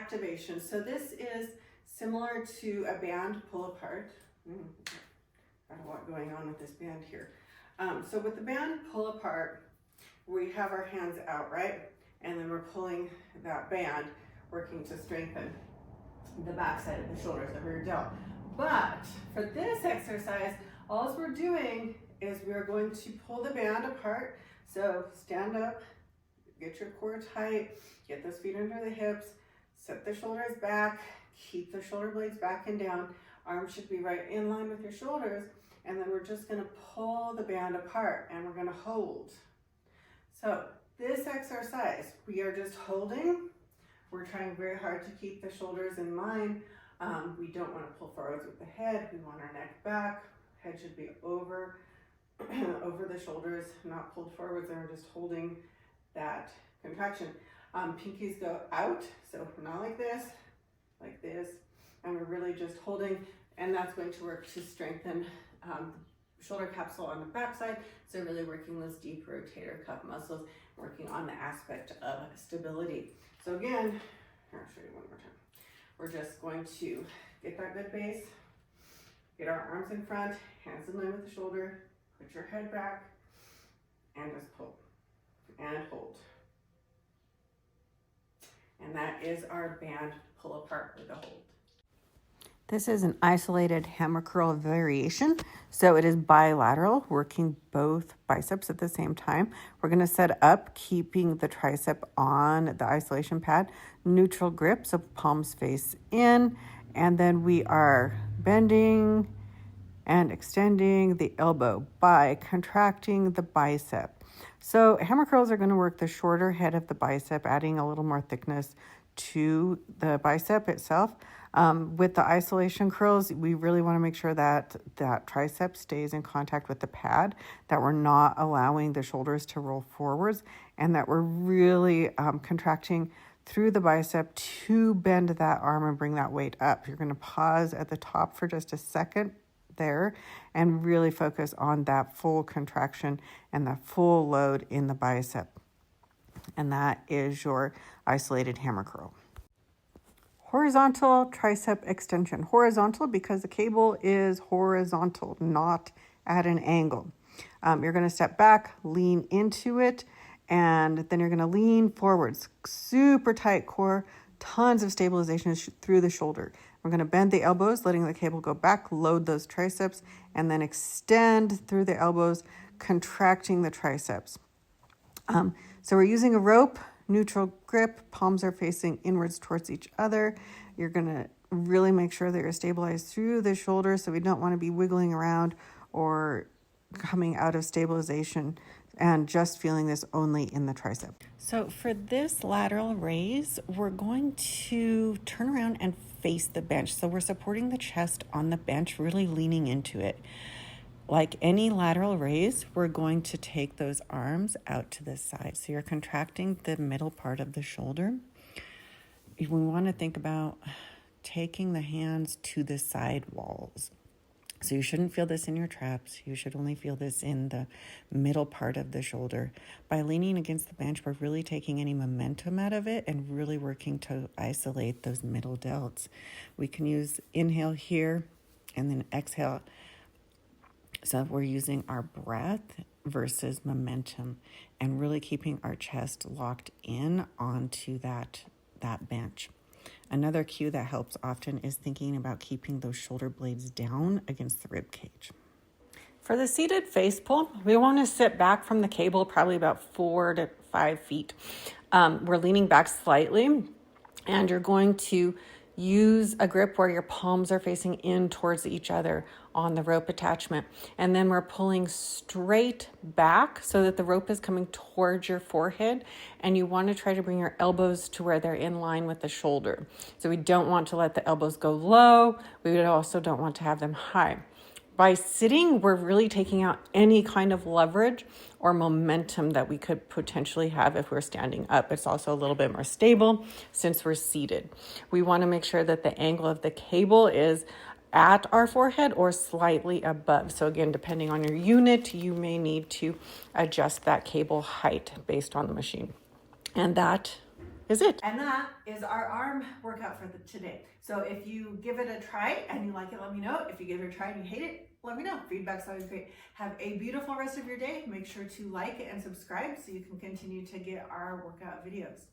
activation. So this is similar to a band pull apart. Got a lot going on with this band here. So with the band pull apart, we have our hands out, right? And then we're pulling that band, working to strengthen the back side of the shoulders, the rear delt. But for this exercise, all we're doing is we're going to pull the band apart. So stand up, get your core tight, get those feet under the hips, set the shoulders back, keep the shoulder blades back and down. Arms should be right in line with your shoulders. And then we're just gonna pull the band apart and we're gonna hold. So this exercise, we are just holding. We're trying very hard to keep the shoulders in line. We don't want to pull forwards with the head. We want our neck back. Head should be over the shoulders, not pulled forwards, and we're just holding that contraction. Pinkies go out, so not like this, and we're really just holding, and that's going to work to strengthen shoulder capsule on the backside. So really working those deep rotator cuff muscles, working on the aspect of stability. So again, I'll show you one more time. We're just going to get that good base, get our arms in front, hands in line with the shoulder, put your head back, and just pull and hold. And that is our band pull apart with a hold. This is an isolated hammer curl variation. So it is bilateral, working both biceps at the same time. We're gonna set up, keeping the tricep on the isolation pad, neutral grip, so palms face in, and then we are bending and extending the elbow by contracting the bicep. So hammer curls are gonna work the shorter head of the bicep, adding a little more thickness to the bicep itself. With the isolation curls, we really want to make sure that that tricep stays in contact with the pad, that we're not allowing the shoulders to roll forwards, and that we're really contracting through the bicep to bend that arm and bring that weight up. You're going to pause at the top for just a second there and really focus on that full contraction and that full load in the bicep. And that is your isolated hammer curl. Horizontal tricep extension. Horizontal because the cable is horizontal, not at an angle. You're going to step back, lean into it, and then you're going to lean forwards. Super tight core, tons of stabilization through the shoulder. We're going to bend the elbows, letting the cable go back, load those triceps, and then extend through the elbows, contracting the triceps. So we're using a rope, neutral grip, palms are facing inwards towards each other. You're going to really make sure that you're stabilized through the shoulders, so we don't want to be wiggling around or coming out of stabilization and just feeling this only in the tricep. So for this lateral raise, we're going to turn around and face the bench. So we're supporting the chest on the bench, really leaning into it. Like any lateral raise, we're going to take those arms out to the side. So you're contracting the middle part of the shoulder. We want to think about taking the hands to the side walls. So you shouldn't feel this in your traps. You should only feel this in the middle part of the shoulder. By leaning against the bench, we're really taking any momentum out of it and really working to isolate those middle delts. We can use inhale here and then exhale. So we're using our breath versus momentum and really keeping our chest locked in onto that bench. Another cue that helps often is thinking about keeping those shoulder blades down against the rib cage. For the seated face pull, we want to sit back from the cable probably about 4 to 5 feet. We're leaning back slightly, and you're going to use a grip where your palms are facing in towards each other on the rope attachment. And then we're pulling straight back so that the rope is coming towards your forehead. And you want to try to bring your elbows to where they're in line with the shoulder. So we don't want to let the elbows go low. We also don't want to have them high. By sitting, we're really taking out any kind of leverage or momentum that we could potentially have if we're standing up. It's also a little bit more stable since we're seated. We want to make sure that the angle of the cable is at our forehead or slightly above. So again, depending on your unit, you may need to adjust that cable height based on the machine. And that is it. And that is our arm workout for today. So if you give it a try and you like it, let me know. If you give it a try and you hate it, let me know. Feedback's always great. Have a beautiful rest of your day. Make sure to like and subscribe so you can continue to get our workout videos.